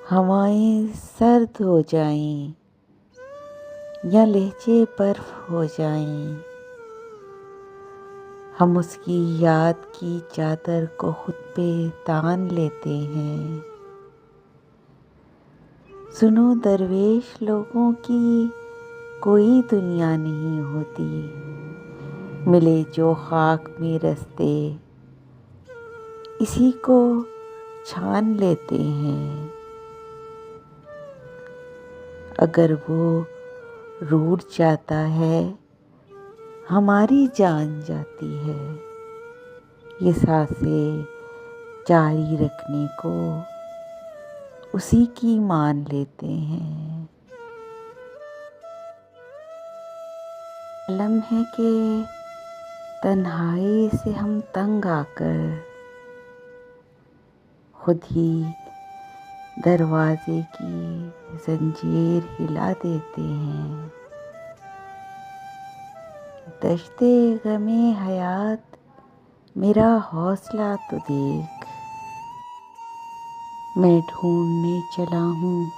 हवाएं सर्द हो जाएं या लहजे बर्फ हो जाएं, हम उसकी याद की चादर को खुद पे तान लेते हैं। सुनो दरवेश लोगों की कोई दुनिया नहीं होती, मिले जो खाक में रस्ते इसी को छान लेते हैं। अगर वो रूठ जाता है हमारी जान जाती है, ये सांसें जारी रखने को उसी की मान लेते हैं। मालूम है कि तन्हाई से हम तंग आकर खुद ही दरवाजे की जंजीर हिला देते हैं। दश्ते गमे हयात मेरा हौसला तो देख, मैं ढूंढने चला हूँ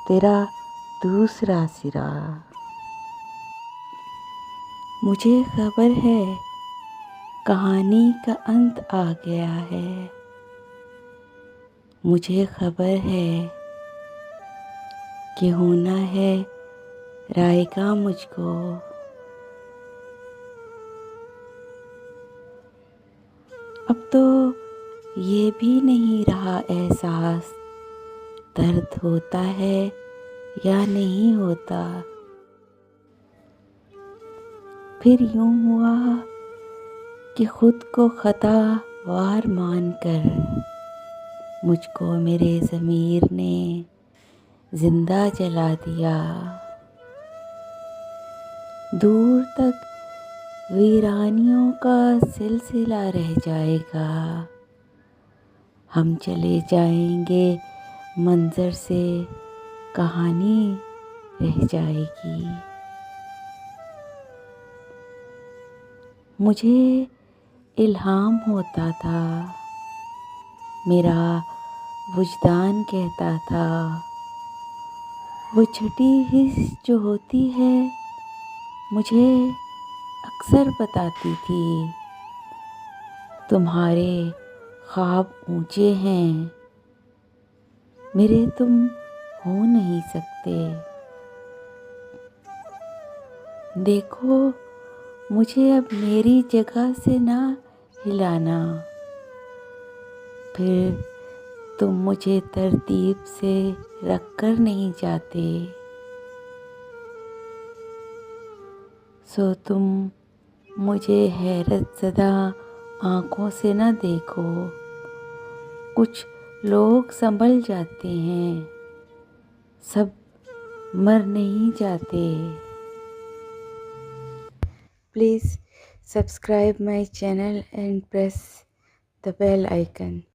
तेरा दूसरा सिरा। मुझे खबर है कहानी का अंत आ गया है, मुझे खबर है कि होना है रायगा मुझको। अब तो ये भी नहीं रहा एहसास दर्द होता है या नहीं होता। फिर यूं हुआ कि खुद को खता वार मानकर मुझको मेरे ज़मीर ने जिंदा जला दिया। दूर तक वीरानियों का सिलसिला रह जाएगा, हम चले जाएंगे मंजर से कहानी रह जाएगी। मुझे इल्हाम होता था, मेरा वुजदान कहता था, वो छठी हिस्स जो होती है मुझे अक्सर बताती थी, तुम्हारे ख्वाब ऊंचे हैं, मेरे तुम हो नहीं सकते। देखो मुझे अब मेरी जगह से ना हिलाना, फिर तुम मुझे तरतीब से रख कर नहीं जाते। सो तुम मुझे हैरत ज़दा आँखों से न देखो, कुछ लोग संभल जाते हैं, सब मर नहीं जाते। Please subscribe my channel and press the bell icon.